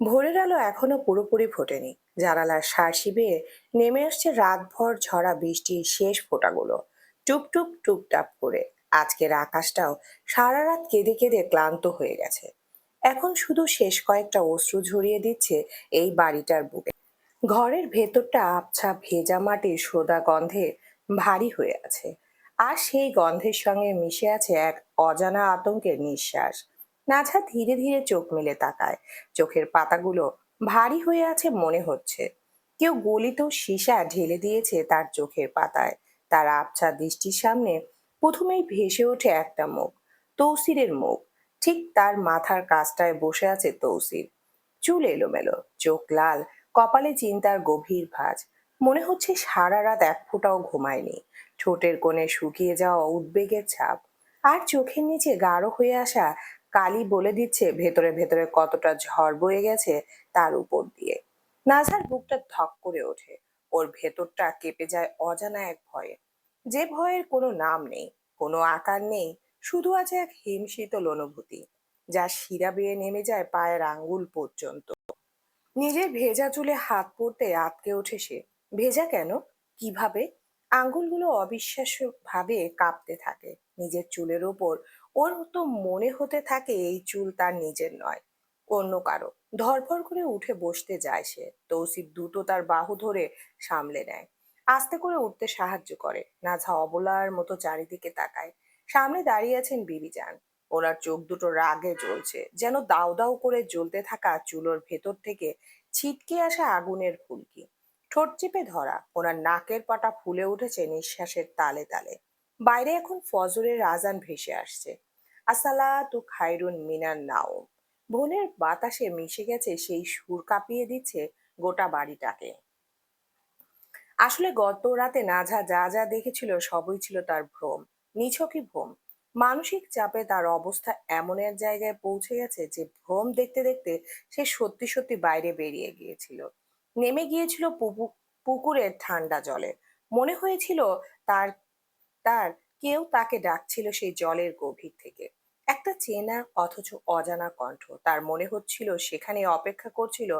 ভোরের আলো এখনো পুরোপুরি ফোটেনি। জানালার শাঁসি বেয়ে নেমে আসছে রাতভর ঝরা বৃষ্টির শেষ ফোঁটাগুলো, টুপটুপ টুপটাপ করে। আজকের আকাশটাও সারা রাত কেঁদে কেঁদে ক্লান্ত হয়ে গেছে। এখন শুধু শেষ কয়েকটা অশ্রু ঝরিয়ে দিচ্ছে এই বাড়িটার বুকে। ঘরের ভেতরটা আবছা ভেজা মাটির সোদা গন্ধে ভারী হয়ে আছে। আর সেই গন্ধের সঙ্গে মিশে আছে এক অজানা আতঙ্কের নিঃশ্বাস। নাঝা ধীরে ধীরে চোখ মেলে তাকায়। চোখের পাতাগুলো ভারী হয়ে আছে মনে হচ্ছে। কেউ গলিত সীসা ঢেলে দিয়েছে তার চোখের পাতায়। তার আবছা দৃষ্টির সামনে প্রথমেই ভেসে ওঠে একটা মুখ, তৌসিরের মুখ। ঠিক তার মাথার কাছটায় বসে আছে তৌসির। চুল এলোমেলো, চোখ লাল, কপালে চিন্তার গভীর ভাঁজ। মনে হচ্ছে সারা রাত এক ফোঁটাও ঘুমায়নি। ঠোঁটের কোণে শুকিয়ে যাওয়া উদ্বেগের ছাপ। আর চোখের নিচে গাঢ় হয়ে আসা কালি বলে দিচ্ছে ভেতরে ভেতরে কতটা ঝড় বয়ে গেছে তার উপর দিয়ে। নাজার বুকটা ধক করে ওঠে। ওর ভেতরটা কেঁপে যায় অজানা এক ভয়ে। যে ভয়ের কোনো নাম নেই, কোনো আকার নেই, শুধু আছে এক হিমশীতল অনুভূতি, যা শিরা বেয়ে নেমে যায় পায়ের আঙ্গুল পর্যন্ত। নিজের ভেজা চুলে হাত পড়তে আটকে ওঠে সে। ভেজা কেন? কিভাবে? আঙ্গুলগুলো অবিশ্বাস্য ভাবে কাঁপতে থাকে। নিজের চুলের ওপর ওর তো মনে হতে থাকে এই চুল তার নিজের নয়, অন্য কারো। ধরফর করে উঠে বসতে যায় সে। তৌসিফ দ্রুত তার বাহু ধরে সামলে নেয়, আস্তে করে উঠতে সাহায্য করে। নাঝা অবলার মতো চারিদিকে তাকায়। সামনে দাঁড়িয়ে আছেন বিবিজান। ওনার চোখ দুটো রাগে জ্বলছে, যেন দাউ দাউ করে জ্বলতে থাকা চুলোর ভেতর থেকে ছিটকে আসা আগুনের ফুলকি। ঠোঁট চেপে ধরা, ওনার নাকের পাটা ফুলে উঠেছে নিঃশ্বাসের তালে তালে। বাইরে এখন ফজরের আজান ভেসে আসছে। আসসালাতু খায়রুন মিনান নাওম। বনের বাতাসে মিশে গেছে সেই সুর, কাঁপিয়ে দিচ্ছে গোটা বাড়িটাকে। আসলে গত রাতে নাঝা যা যা দেখেছিল সবই ছিল তার ভ্রম, নিছকই ভ্রম। মানসিক চাপে তার অবস্থা এমন এক জায়গায় পৌঁছে গেছে যে ভ্রম দেখতে দেখতে সে সত্যি সত্যি বাইরে বেরিয়ে গিয়েছিল। নেমে গিয়েছিল পুকুরের ঠান্ডা জলে। মনে হয়েছিল তার তার কেউ তাকে ডাকছিল সেই জলের গভীর থেকে। একটা চেনা অথচ অজানা কণ্ঠ। তার মনে হচ্ছিল সেখানে অপেক্ষা করছিল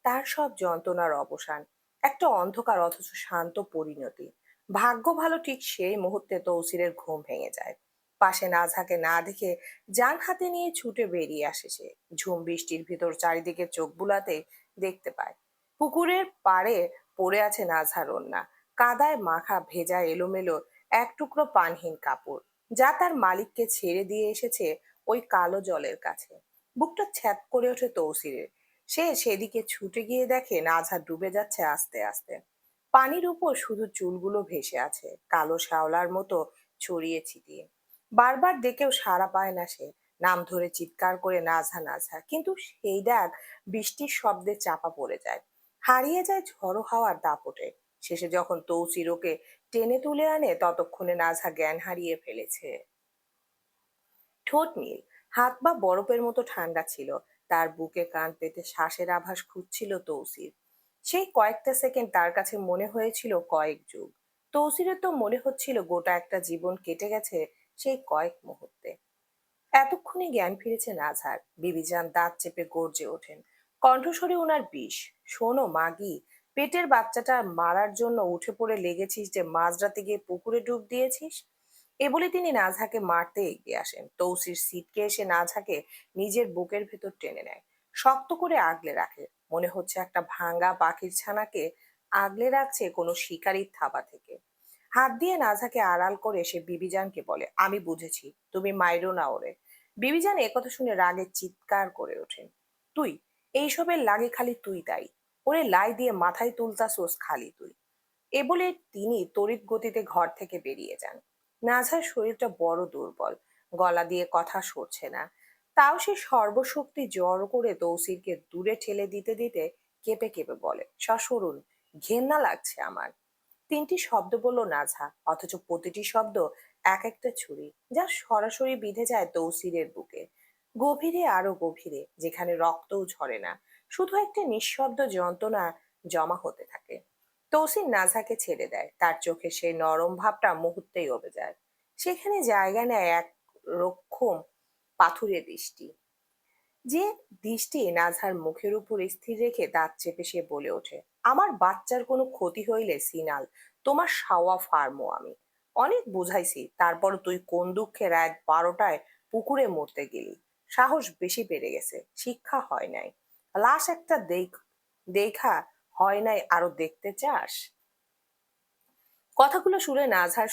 তার সব যন্ত্রণার অবসান। একটা অন্ধকার অথচ শান্ত পরিণতি। ভাগ্য ভালো ঠিক সেই মুহূর্তে তৌসিরের ঘুম ভেঙে যায়। পাশে নাজহাকে না দেখে যান হাতে নিয়ে ছুটে বেরিয়ে আসে সে। ঝুম বৃষ্টির ভিতর চারিদিকে চোখ বুলাতে দেখতে পায় পুকুরের পাড়ে পড়ে আছে নাজহার ওড়না। কাদায় মাখা ভেজা এলোমেলো এক টুকরো পানহীন কাপড়, যা তার মালিককে ছেড়ে দিয়ে এসেছে ওই কালো জলের কাছে। বুকটা ছ্যাদ করে ওঠে তৌসিরের। সে সেদিকে ছুটে গিয়ে দেখে নাজা ডুবে যাচ্ছে আস্তে আস্তে। পানির উপর শুধু চুলগুলো ভেসে আছে, কালো শ্যাওলার মতো ছড়িয়ে ছিটিয়ে। বারবার ডেকেও সাড়া পায় না সে। নাম ধরে চিৎকার করে নাঝা নাঝা, কিন্তু সেই ডাক বৃষ্টির শব্দে চাপা পড়ে যায়, হারিয়ে যায় ঝড়ো হাওয়ার দাপটে। শেষে যখন তৌসির ওকে টেনে তুলে আনে, ততক্ষণে নাঝা জ্ঞান হারিয়ে ফেলেছে। ঠোঁট নীল, হাত পা বরফের মতো ঠান্ডা ছিল। তার বুকে কান পেতে শ্বাসের আভাস খুঁজছিল তৌসির। সেই কয়েকটা সেকেন্ড তার কাছে মনে হয়েছিল কয়েক যুগ। তৌসিরের তো মনে হচ্ছিল গোটা একটা জীবন কেটে গেছে সেই কয়েক মুহূর্তে। এতক্ষণে জ্ঞান ফিরেছে নাঝার। বিবিজান দাঁত চেপে গর্জে ওঠেন, কণ্ঠস্বরে ওনার বিষ। শোনো মাগি, পেটের বাচ্চাটা মারার জন্য উঠে পড়ে লেগেছিস যে মাঝরাতে গিয়ে পুকুরে ডুব দিয়েছিস। এ বলে তিনি নাঝাকে মারতে এগিয়ে আসেন। তৌসির সিটকে এসে নাঝাকে নিজের বুকের ভেতর টেনে নেয়, শক্ত করে আগলে রাখে। মনে হচ্ছে একটা ভাঙা পাখির ছানাকে আগলে রাখছে কোনো শিকারীর থাবা থেকে। হাত দিয়ে নাঝাকে আড়াল করে সে বিবিজানকে বলে, আমি বুঝেছি, তুমি মাইরো না ওরে। বিবিজান একথা শুনে রাগে চিৎকার করে ওঠেন, তুই এইসবের লাগে খালি তুই দায়ী। ওরে লাই দিয়ে মাথায় তুলতাছোস খালি তুই। এ বলে তিনি তড়িৎ গতিতে ঘর থেকে বেরিয়ে যান। নাঝার শরীরটা বড় দুর্বল, গলা দিয়ে কথা সরছে না। তাও সে সর্বশক্তি জড়ো করে তৌসিরকে দূরে ঠেলে দিতে দিতে কেঁপে কেঁপে বলে, সরুন, ঘেন্না লাগছে আমার। তিনটি শব্দ বলল নাঝা, অথচ প্রতিটি শব্দ এক একটা ছুরি, যা সরাসরি বিঁধে যায় তৌসিরের বুকে। গভীরে, আরো গভীরে, যেখানে রক্তও ঝরে না, শুধু একটা নিঃশব্দ যন্ত্রণা জমা হতে থাকে। তৌসির নাঝাকে ছেড়ে দেয়। তার চোখে সেই নরম ভাবটা মুহূর্তেই উবে যায়। সেখানে জায়গা নেয় এক রক্ষম পাথুরে দৃষ্টি। যে দৃষ্টি নাজহার মুখের উপর স্থির রেখে দাঁত চেপে সে বলে ওঠে, আমার বাচ্চার কোনো ক্ষতি হইলে সিনাল, তোমার সাওয়া ফার্মও আমি। অনেক বুঝাইছি, তারপর তুই কোন দুঃখে রাত 12টায় পুকুরে মরতে গেলি। সাহস বেশি বেড়ে গেছে, শিক্ষা হয় নাই। লাশ একটা দেখা হয় নাই, আরো দেখতে চাস? কথাগুলো শুনে নাজহার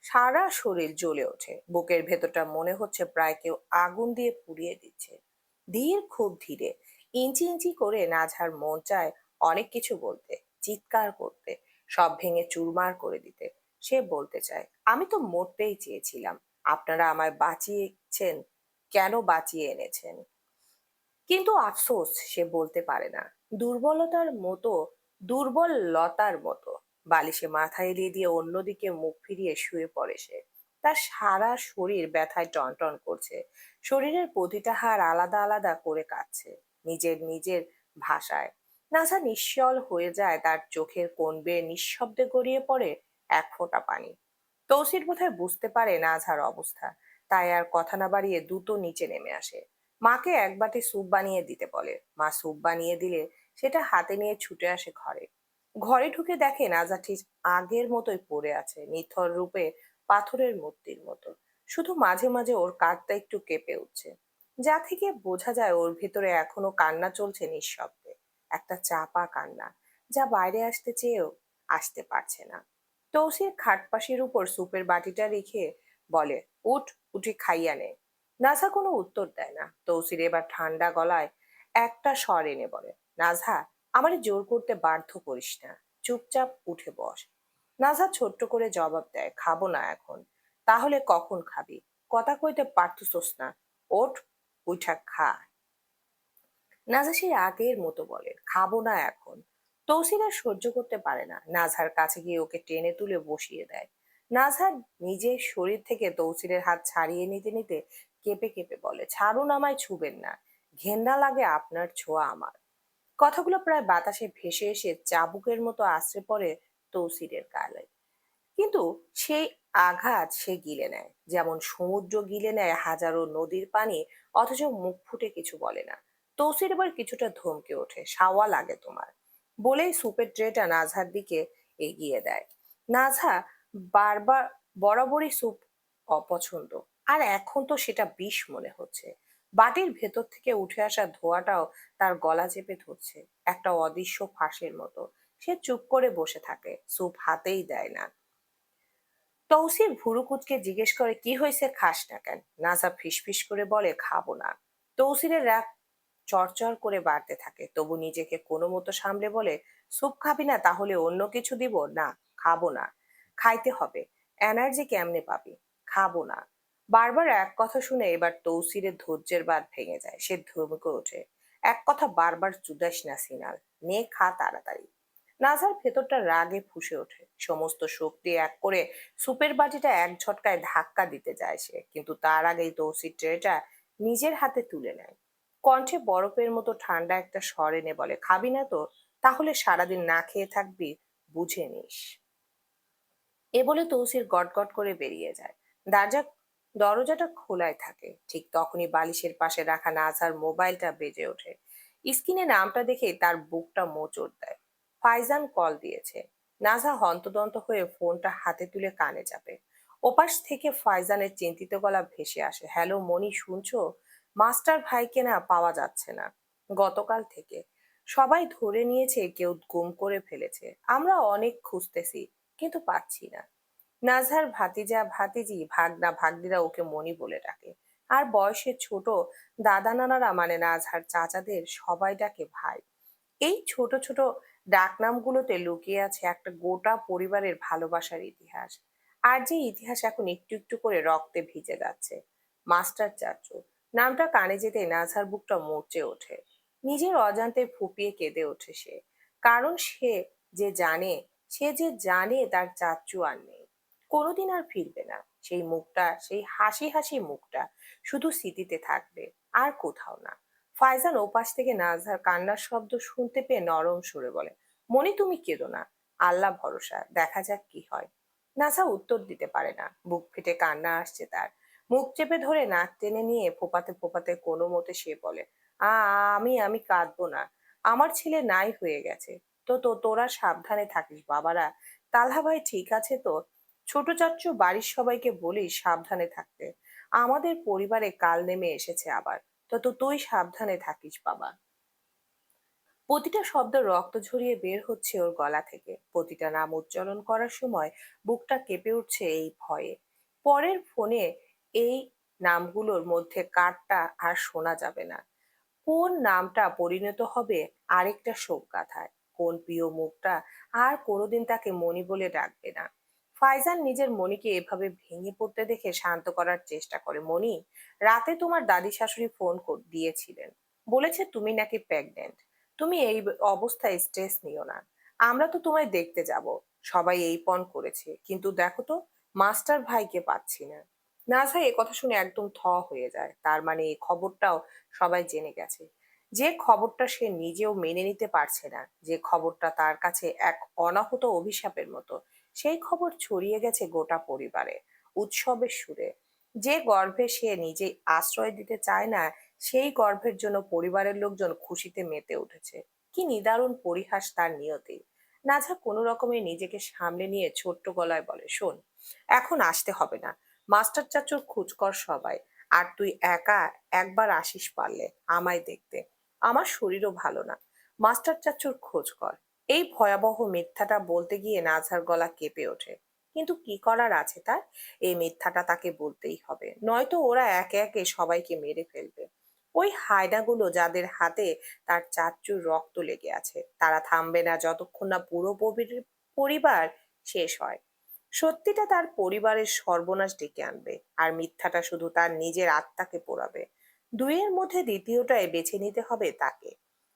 সারা শরীর জ্বলে ওঠে। বুকের ভেতরটা মনে হচ্ছে প্রায় কেউ আগুন দিয়ে পুড়িয়ে দিচ্ছে। ধীর, খুব ধীরে, ইঞ্চি ইঞ্চি করে নাজহার মন চায় অনেক কিছু বলতে, চিৎকার করতে, সব ভেঙে চুরমার করে দিতে। সে বলতে চায়, আমি তো মরতেই চেয়েছিলাম, আপনারা আমায় বাঁচিয়েছেন, কেন বাঁচিয়ে এনেছেন। কিন্তু আফসোস, সে বলতে পারে না। দুর্বলতার মতো দুর্বল লতার মতো বালিশে মাথা এলিয়ে দিয়ে অন্যদিকে মুখ ফিরিয়ে শুয়ে পড়ে সে। তার সারা শরীর ব্যথায় টনটন করছে। শরীরের প্রতিটা হাড় আলাদা আলাদা করে কাঁদছে নিজের নিজের ভাষায়। নাসা নিশ্চল হয়ে যায়, তার চোখের কোণ বেয়ে নিঃশব্দে গড়িয়ে পড়ে এক ফোঁটা পানি। তৌসির বোধহয় বুঝতে পারে নাজহার অবস্থা, তাই আর কথা না বাড়িয়ে দ্রুত নিচে নেমে আসে। মাকে এক বাটি স্যুপ বানিয়ে দিতে বলে। মা স্যুপ বানিয়ে দিলে সেটা হাতে নিয়ে ছুটে আসে ঘরে। ঘরে ঢুকে দেখে নাজা ঠিক আগের মতোই পড়ে আছে, নিথর রূপে, পাথরের মূর্তির মতো। শুধু মাঝে মাঝে ওর কাঁধটা একটু কেঁপে উঠছে, যা থেকে বোঝা যায় ওর ভিতরে এখনো কান্না চলছে নিঃশব্দে। একটা চাপা কান্না, যা বাইরে আসতে চেয়েও আসতে পারছে না। তৌসির খাটপাশের উপর স্যুপের বাটিটা রেখে বলে, উঠ, উঠে খাইয়া নে। নাজহা কোনো উত্তর দেয় না। তৌসির এবার ঠান্ডা গলায় একটা স্বর এনে বলে, নাজহা, আমারে জোর করতে বাধ্য করিস না, চুপচাপ উঠে বস। নাজহা ছোট্ট করে জবাব দেয়, খাবো না এখন। তাহলে কখন খাবি? কথা কইতে পারতুসোস না? ওঠ, উঠা খা। নাজহা সেই আগের মতো বলে, খাবো না এখন। তৌসির আর সহ্য করতে পারে না, নাজহার কাছে গিয়ে ওকে টেনে তুলে বসিয়ে দেয়। নাজহার নিজের শরীর থেকে তৌসিরের হাত ছাড়িয়ে নিতে নিতে কেঁপে কেঁপে বলে, ছাড়ুন, আমায় ছুবেন না, ঘেন্না লাগে আপনার ছোঁয়া আমার। কথাগুলো প্রায় বাতাসে ভেসে এসে চাবুকের মতো আছড়ে পড়ে তৌসিরের গালে। কিন্তু সেই আঘাত সে গিলে নেয়, যেমন সমুদ্র গিলে নেয় হাজারো নদীর পানি, অথচ মুখ ফুটে কিছু বলে না। তৌসির এবার কিছুটা ধমকে ওঠে, সাওয়া লাগে তোমার, বলেই সুপের ট্রেটা নাজহার দিকে এগিয়ে দেয়। নাজহা বারবার বরাবরই স্যুপ অপছন্দ, আর এখন তো সেটা বিষ মনে হচ্ছে। বাটির ভেতর থেকে উঠে আসা ধোঁয়াটাও তার গলা চেপে ধরছে, একটা অদৃশ্য ফাঁসের মতো। সে চুপ করে বসে থাকে, স্যুপ হাতেই দেয় না। তৌসিফ ভুরু কুঁচকে জিজ্ঞেস করে, কি হয়েছে, খাস না কেন? নাজা ফিসফিস করে বলে, খাবো না। তৌসিরের রাগ চরচর করে বাড়তে থাকে, তবু নিজেকে কোনো মতো সামলে বলে, স্যুপ খাবি না, তাহলে অন্য কিছু দিব না। খাবো না। খাইতে হবে, এনার্জি কেমনে পাবি? খাবো না। বারবার এক কথা শুনে এবার তৌসিরের ধৈর্যের বাঁধ ভেঙে যায়, সে ধমকে ওঠে, এক কথা বারবার চুদাস না সিনাল, নে খা তাড়াতাড়ি। নাজার ভেতরটা রাগে ফুঁসে ওঠে, সমস্ত শক্তি এক করে সুপের বাটিটা এক ঝটকায় ধাক্কা দিতে যায় সে, কিন্তু তার আগেই তৌসির ট্রেটা নিজের হাতে তুলে নেয়। কণ্ঠে বরফের মতো ঠান্ডা একটা স্বর এনে বলে, খাবি না তো তাহলে সারাদিন না খেয়ে থাকবি, বুঝে নিস। এ বলে তৌসির গটগট করে বেরিয়ে যায়। দরজা দরজাটা খোলাই থাকে। ঠিক তখনই বালিশের পাশে রাখা নাজহার মোবাইলটা বেজে ওঠে। স্ক্রিনে নামটা দেখে তার বুকটা মোচড় দেয়। ফাইজান কল দিয়েছে। নাজহা হন্তদন্ত হয়ে ফোনটা হাতে তুলে কানে চাপে। ওপাশ থেকে ফাইজানের চিন্তিত গলা ভেসে আসে, হ্যালো মনি, শুনছো? মাস্টার ভাইকে না পাওয়া যাচ্ছে না গতকাল থেকে। সবাই ধরে নিয়েছে কেউ গুম করে ফেলেছে। আমরা অনেক খুঁজতেছি, কিন্তু পাচ্ছি না। নাজহার ভাতিজা ভাতিজি, ভাগনা ভাগ্নিরা ওকে মনি বলে ডাকে। আর বয়সে ছোট দাদা নানারা, মানে নাজহার চাচাদের, সবাই ডাকে ভাই। এই ছোট ছোট ডাকনামগুলোতে লুকিয়ে আছে একটা গোটা পরিবারের ভালোবাসার ইতিহাস। আর যে ইতিহাস এখন একটু একটু করে রক্তে ভিজে যাচ্ছে। মাস্টার চাচু নামটা কানে যেতে নাজহার বুকটা মরচে ওঠে। নিজের অজান্তে ফুপিয়ে কেঁদে ওঠে সে। কারণ সে যে জানে তার চাচ্চু আর নেই, কোনোদিন আর ফিরবে না। সেই মুখটা, সেই হাসি হাসি মুখটা শুধু স্মৃতিতে থাকবে, আর কোথাও না। ফাইজান ওপাশ থেকে নাজহার কান্নার শব্দ শুনতে পেয়ে নরম সুরে বলে, মনি তুমি কেঁদো না, আল্লাহ ভরসা, দেখা যাক কি হয়। নাজহা উত্তর দিতে পারে না, বুক ফেটে কান্না আসছে তার। মুখ চেপে ধরে নাক টেনে নিয়ে ফোপাতে ফোপাতে কোনো মতে সে বলে, আমি কাঁদবো না। আমার ছেলে নাই হয়ে গেছে। তো তোরা সাবধানে থাকিস বাবারা। তালহা ভাই ঠিক আছে তো? ছোট চাচ্চু বাড়ির সবাইকে বলিস সাবধানে থাকতে। আমাদের পরিবারে কাল নেমে এসেছে আবার। তো তুই সাবধানে থাকিস বাবা। প্রতিটা শব্দ রক্ত ঝরিয়ে বের হচ্ছে ওর গলা থেকে। প্রতিটা নাম উচ্চারণ করার সময় বুকটা কেঁপে উঠছে এই ভয়ে। পরের ফোনে এই নামগুলোর মধ্যে কারটা আর শোনা যাবে না। কোন নামটা পরিণত হবে আরেকটা শোকগাথায়, কোন প্রিয় মুখটা আর কোনোদিন তাকে মণি বলে ডাকবে না। ফাইজান নিজের মণিকে এভাবে ভেঙে পড়তে দেখে শান্ত করার চেষ্টা করে। মণি, রাতে তোমার দাদি শাশুড়ি ফোন দিয়েছিলেন, বলেছে তুমি নাকি প্রেগনেন্ট। তুমি এই অবস্থায় স্ট্রেস নিও না। আমরা তো তোমায় দেখতে যাব, সবাই এই পণ করেছে, কিন্তু দেখো তো, মাস্টার ভাইকে পাচ্ছি না। নাজা এ কথা শুনে একদম হয়ে যায়। তার মানে এই খবরটাও সবাই জেনে গেছে। যে খবরটা সে নিজেও মেনে নিতে পারছে না, যে খবরটা তার কাছে এক অনাহূত অভিশাপের মতো, সেই খবর ছড়িয়ে গেছে গোটা পরিবারে, উৎসবের সুরে। যে গর্ভে সে নিজেই আশ্রয় দিতে চায় না, সেই গর্ভের জন্য পরিবারের লোকজন খুশিতে মেতে উঠেছে। কি নিদারুণ পরিহাস তার নিয়তি। নাজা কোনো রকমে নিজেকে সামলে নিয়ে ছোট্ট গলায় বলে, শোন, এখন আসতে হবে না। মাস্টার চাচুর খোঁজ কর সবাই। আর তুই একা একবার আসিস পারলে আমায় দেখতে। আমার শরীরও ভালো না। মাস্টার চাচুর খোঁজ কর। এই ভয়াবহ মিথ্যাটা বলতে গিয়ে নাঝার গলা কেঁপে ওঠে। কিন্তু কি করার আছে তার? এই মিথ্যাটা তাকে বলতেই হবে, নয়তো ওরা একে একে সবাইকে মেরে ফেলবে। ওই হায়নাগুলো যাদের হাতে তার চাচ্চুর রক্ত লেগে আছে, তারা থামবে না যতক্ষণ না পুরো পরিবার শেষ হয়। সত্যিটা তার পরিবারের সর্বনাশ ডেকে আনবে, আর মিথ্যাটা শুধু তার নিজের আত্মাকে পোড়াবে। দুইয়ের মধ্যে দ্বিতীয়টাই বেছে নিতে হবে তাকে।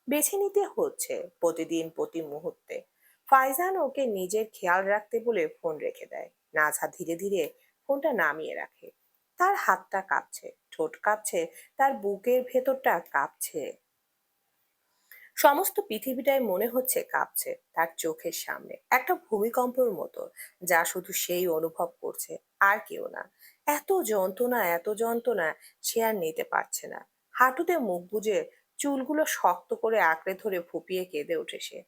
বেছে নিতে হচ্ছে প্রতিদিন, প্রতি মুহূর্তে। ফাইজান ওকে নিজের খেয়াল রাখতে বলে ফোন রেখে দেয়। নাজা ধীরে ধীরে ফোনটা নামিয়ে রাখে। তার হাতটা কাঁপছে, ঠোঁট কাঁপছে, তার বুকের ভেতরটা কাঁপছে। সমস্ত পৃথিবীটাই মনে হচ্ছে কাঁপছে তার চোখের সামনে, একটা ভূমিকম্পের মতো, যা শুধু সেই অনুভব করছে, আর কেউ না। এত যন্ত্রণা সে আর নিতে পারছে না। হাঁটুতে মুখ গুজে চুলগুলো শক্ত করে আঁকড়ে ধরে ফুপিয়ে কেঁদে ওঠে সে।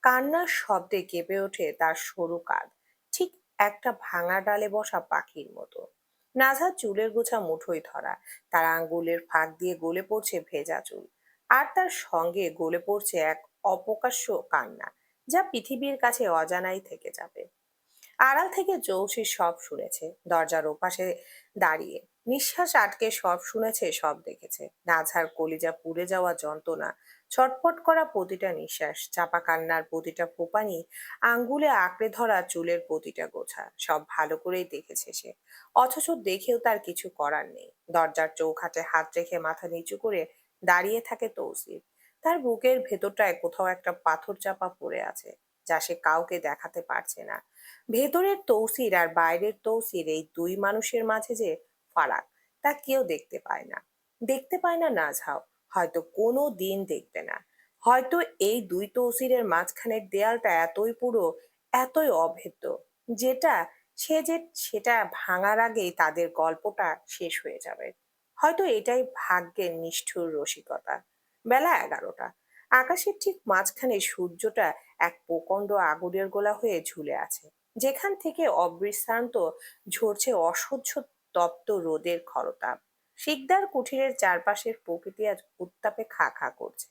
কান্নার শব্দে কেঁপে ওঠে তার সরু কাঁধ, ঠিক একটা ভাঙা ডালে বসা পাখির মতো। নাঝার চুলের গোছা মুঠোয় ধরা, তার আঙ্গুলের ফাঁক দিয়ে গলে পড়ছে ভেজা চুল। আর তার সঙ্গে গলে পড়ছে এক অপ্রকাশ্য কান্না, যা পৃথিবীর কাছে অজানাই থেকে যাবে। আড়াল থেকে জৌসি সব শুনেছে, দরজার ওপাশে দাঁড়িয়ে নিঃশ্বাস আটকে সব শুনেছে, সব দেখেছে। নাঝার কলিজা পুড়ে যাওয়া যন্ত্রণা, ছটফট করা প্রতিটা নিঃশ্বাস, চাপা কান্নার প্রতিটা ফোপানি, আঙ্গুলে আঁকড়ে ধরা চুলের প্রতিটা গোছা, সব ভালো করেই দেখেছে সে। অথচ দেখেও তার কিছু করার নেই। দরজার চৌখাটে হাত রেখে মাথা নিচু করে দাঁড়িয়ে থাকে তৌসিফ। তার বুকের ভেতরটায় কোথাও একটা পাথর চাপা পড়ে আছে, যা সে কাউকে দেখাতে পারছে না। ভেতরের তৌসির আর বাইরের তৌসির, এই দুই মানুষের মাঝে যে ফারাক, তা কেউ দেখতে পায় না। দেখতে পায় না নাঝাও, হয়তো কোনো দিন দেখবে না। হয়তো এই দুই তৌসিরের মাঝখানের দেয়ালটা এতই পুরো, এতই অভেদ্য, যেটা যে সেটা ভাঙার আগেই তাদের গল্পটা শেষ হয়ে যাবে। হয়তো এটাই ভাগ্যের নিষ্ঠুর রসিকতা। বেলা 11টা। আকাশের ঠিক মাঝখানে সূর্যটা এক প্রকাণ্ড আগুনের গোলা হয়ে ঝুলে আছে, যেখান থেকে অবিশ্রান্ত ঝরছে অসহ্য তপ্ত রোদের খরতাপ। শিকদার কুঠিরের চারপাশের প্রকৃতি আজ উত্তাপে খা খা করছে।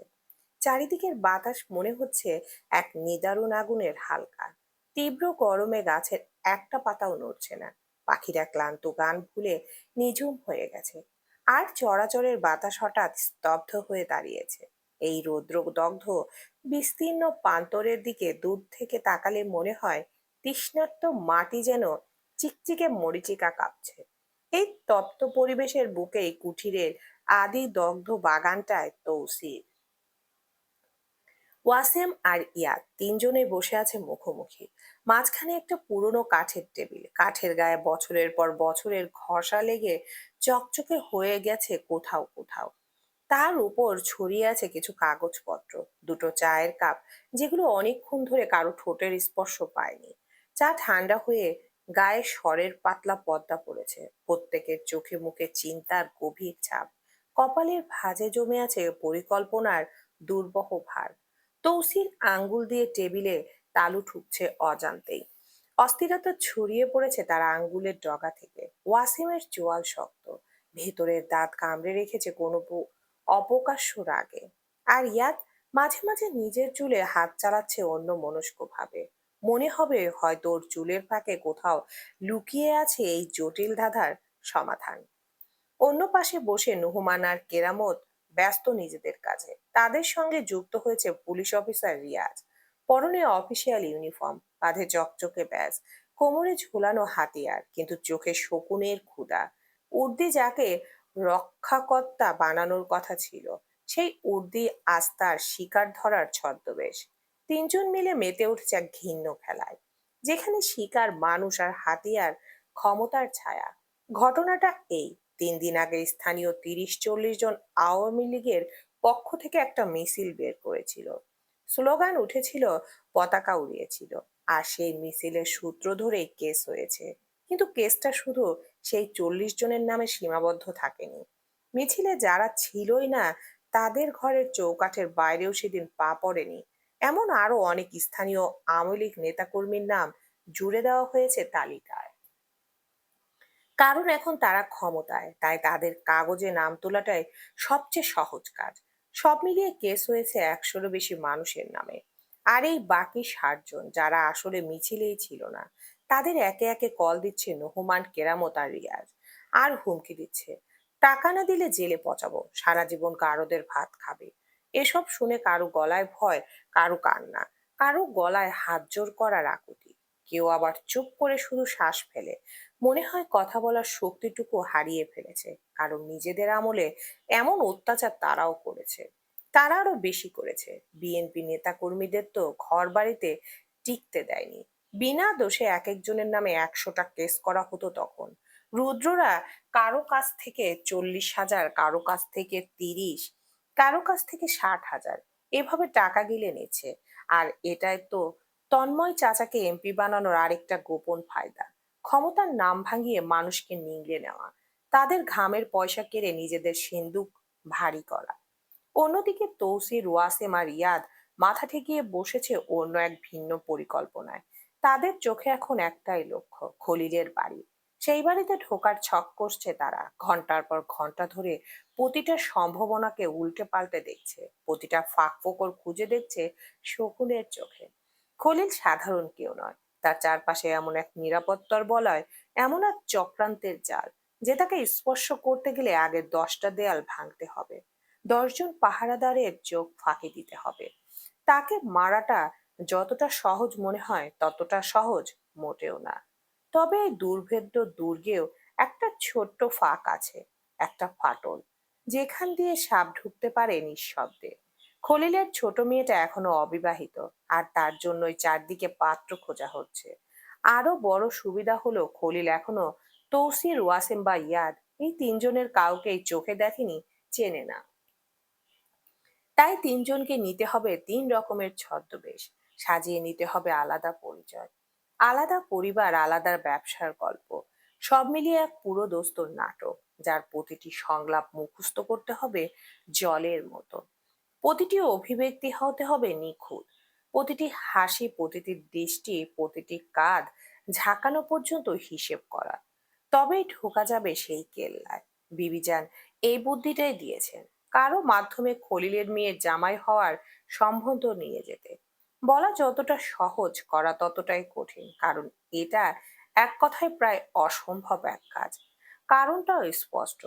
চারিদিকের বাতাস মনে হচ্ছে এক নিদারুণ আগুনের হালকা। তীব্র গরমে গাছের একটা পাতাও নড়ছে না। পাখিরা ক্লান্ত গান ভুলে নিঝুম হয়ে গেছে। আর চরাচরের বাতাস হঠাৎ স্তব্ধ হয়ে দাঁড়িয়েছে। এই রৌদ্রদগ্ধ বিস্তীর্ণ প্রান্তরের দিকে দূর থেকে তাকালে মনে হয় তৃষ্ণার্ত মাটি যেন চিকচিকে মরীচিকা কাঁপছে। এই তপ্ত পরিবেশের বুকেই কুঠিরের আদি দগ্ধ বাগানটায় তৌসিফ, ওয়াসেম আর ইয়াদ তিনজনে বসে আছে মুখোমুখি। মাঝখানে একটা পুরনো কাঠের টেবিল, কাঠের গায়ে বছরের পর বছরের ঘষা লেগে চকচকে হয়ে গেছে কোথাও কোথাও। তার উপর ছড়িয়ে আছে কিছু কাগজপত্র, দুটো চায়ের কাপ, যেগুলো অনেকক্ষণ ধরে কারো ঠোঁটের স্পর্শ পায়নি। চা ঠান্ডা হয়ে গায়ে স্বরের পাতলা পর্দা পড়েছে, প্রত্যেকের চোখে মুখে চিন্তার গভীর ছাপ। কপালের ভাঁজে জমে আছে পরিকল্পনার দুর্বহ ভার। তৌসির আঙ্গুল দিয়ে টেবিলে তালু ঠুকছে অজান্তেই। অস্থিরতা ছড়িয়ে পড়েছে তার আঙ্গুলের ডগা থেকে। ওয়াসিমের চোয়াল শক্ত, ভেতরের দাঁত কামড়ে রেখেছে কোনো অপকাশ্য রাগে। আর ইয়াদ মাঝে মাঝে নিজের চুলে হাত চালাচ্ছে অন্য মনস্ক ভাবে। মনে হবে হয়তো ওর চুলের ফাঁকে কোথাও লুকিয়ে আছে এই জটিল ধাঁধার সমাধান। অন্য পাশে বসে নুহমান আর কেরামত ব্যস্ত নিজেদের কাজে। তাদের সঙ্গে যুক্ত হয়েছে পুলিশ অফিসার রিয়াজ। পরনে অফিসিয়াল ইউনিফর্ম, কাঁধে চকচকে ব্যাজ, কোমরে ঝুলানো হাতিয়ার, কিন্তু চোখে শকুনের ক্ষুধা। উর্দি যাকে রক্ষাকর্তা বানানোর কথা ছিল, সেই উর্দি আজ তার শিকার ধরার ছদ্মবেশ। তিনজন মিলে মেতে উঠেছে এক ঘিন্ন খেলায়, যেখানে শিকার মানুষ আর হাতিয়ার ক্ষমতার ছায়া। ঘটনাটা এই: 3 দিন আগে স্থানীয় 30-40 জন আওয়ামী লীগের পক্ষ থেকে একটা মিছিল বের করেছিল। স্লোগান উঠেছিল, পতাকা উড়িয়েছিল। আর সেই মিছিলের সূত্র ধরেই কেস হয়েছে। কিন্তু কেসটা শুধু সেই 40 জনের নামে সীমাবদ্ধ থাকেনি। মিছিলে যারা ছিলই না, তাদের ঘরের চৌকাঠের বাইরেও সেদিন পা পড়েনি এমন আরো অনেক স্থানীয় আওয়ামী লীগ নেতাকর্মীর নাম জুড়ে দেওয়া হয়েছে তালিকায়। কারণ এখন তারা ক্ষমতায়, তাই তাদের কাগজে নাম তোলাটাই সবচেয়ে সহজ কাজ। সব মিলিয়ে কেস হয়েছে 100-রও বেশি মানুষের নামে। আর এই বাকি 60 জন যারা আসলে মিছিলেই ছিল না, তাদের একে একে কল দিচ্ছে নোহমান, কেরামত আর রিয়াজ। আর হুমকি দিচ্ছে, টাকা না দিলে জেলে পচাবো, সারা জীবন গারদের ভাত খাবে। এসব শুনে কারো গলায় ভয়, কারো কান্না, কারো গলায় হাত জোর করার আকুতি। কেউ আবার চুপ করে শুধু শ্বাস ফেলে, মনে হয় কথা বলার শক্তিটুকু হারিয়ে ফেলেছে। কারণ নিজেদের আমলে এমন অত্যাচার তারাও করেছে, তারা আরো বেশি করেছে। বিএনপি নেতা কর্মীদের তো ঘর বাড়িতে টিকতে দেয়নি। বিনা দোষে এক একজনের নামে 100টা কেস করা হতো তখন। রুদ্ররা কারো কাছ থেকে 40,000, কারো কাছ থেকে 30, কারো কাছ থেকে 60,000 এভাবে টাকা গিলে নিচ্ছে। আর এটাই তো তন্ময় চাচাকে এমপি বানানোর আরেকটা গোপন ফায়দা। ক্ষমতার নাম ভাঙিয়ে মানুষকে নিংড়ে নেওয়া, তাদের ঘামের পয়সা কেড়ে নিজেদের সিন্দুক ভারী করা। অন্যদিকে তৌসির, ওয়াসেম আর রিয়াদ মাথা ঠেকিয়ে বসেছে অন্য এক ভিন্ন পরিকল্পনায়। তাদের চোখে এখন একটাই লক্ষ্য, খলিলের বাড়ি। সেই বাড়িতে ঢোকার ছক কষছে তারা। ঘন্টার পর ঘন্টা ধরে প্রতিটা সম্ভাবনাকে উল্টে পাল্টে দেখছে, প্রতিটা ফাঁক ফোকর খুঁজে দেখছে শকুনের চোখে। খলিল সাধারণ কেউ নয়, তার চারপাশে এমন এক নিরাপত্তার বলয়, এমন এক চক্রান্তের জাল, যে তাকে স্পর্শ করতে গেলে আগে 10টা দেয়াল ভাঙতে হবে, 10 জন পাহারাদারের চোখ ফাঁকি দিতে হবে। তাকে মারাটা যতটা সহজ মনে হয়, ততটা সহজ মোটেও না। তবে এই দুর্ভেদ্য দুর্গেও একটা ছোট্ট ফাঁক আছে, একটা ফাটল, যেখান দিয়ে সাপ ঢুকতে পারে নিঃশব্দে। খলিলের ছোট মেয়েটা এখনো অবিবাহিত, আর তার জন্যই চারদিকে পাত্র খোঁজা হচ্ছে। আরো বড় সুবিধা হলো, খলিল এখনো তৌসির, ওয়াসিম বা ইয়াদ এই 3 জনের কাউকেই চোখে দেখেনি, চেনে না। তাই 3 জনকে নিতে হবে 3 রকমের ছদ্মবেশ, সাজিয়ে নিতে হবে আলাদা পরিচয়, আলাদা পরিবার, আলাদা ব্যবসার গল্প। সব মিলিয়ে এক পুরো দোস্তর নাটক, যার প্রতিটি সংলাপ মুখস্থ করতে হবে জলের মতো। প্রতিটি অভিব্যক্তি হতে হবে নিখুঁত, প্রতিটি হাসি, প্রতিটি দৃষ্টি, প্রতিটি কাঁধ ঝাঁকানো পর্যন্ত হিসেব করা। তবেই ঢোকা যাবে সেই কেল্লায়। বিবিজান এই বুদ্ধিটাই দিয়েছেন, কারো মাধ্যমে খলিলের মেয়ের জামাই হওয়ার সম্বন্ধ নিয়ে যেতে। বলা যতটা সহজ, করা ততটাই কঠিন। কারণ এটা এক কথায় প্রায় অসম্ভব এক কাজ। কারণটাও স্পষ্ট,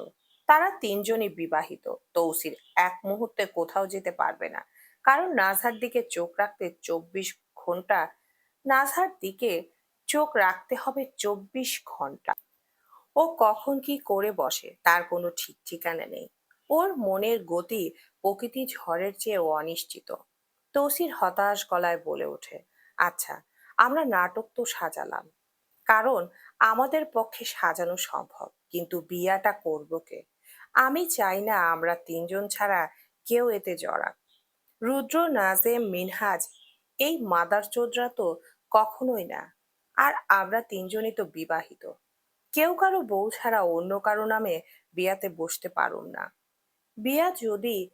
তারা 3জনই বিবাহিত। তৌসির এক মুহূর্তে কোথাও যেতে পারবে না, কারণ নাজহার দিকে চোখ রাখতে 24 ঘন্টা, নাজহার দিকে চোখ রাখতে হবে 24 ঘন্টা। ও কখন কি করে বসে তার কোনো ঠিক ঠিকানা নেই। ওর মনের গতি প্রকৃতি ঝড়ের চেয়েও অনিশ্চিত। তৌসির হতাশ গলায় বলে ওঠে, আচ্ছা, আমরা নাটক তো সাজালাম, কারণ আমাদের পক্ষে সাজানো সম্ভব, কিন্তু বিয়াটা করবো কে? আমি চাই না আমরা 3জন ছাড়া কেউ এতে জড়াক। রুদ্র, নাজেম, মিনহাজ এই মাদারচোদরা তো কখনোই না। আর আমরা তিনজনই তো বিবাহিত। কেউ কারো বউ ছাড়া অন্য কারো নামে বিয়াতে বসতে পারুম না। বিয়া যদি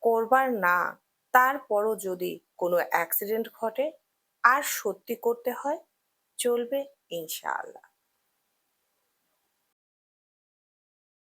করবার না, তারপরও যদি কোনো অ্যাক্সিডেন্ট ঘটে আর সত্যি করতে হয়, চলবে ইনশাআল্লাহ।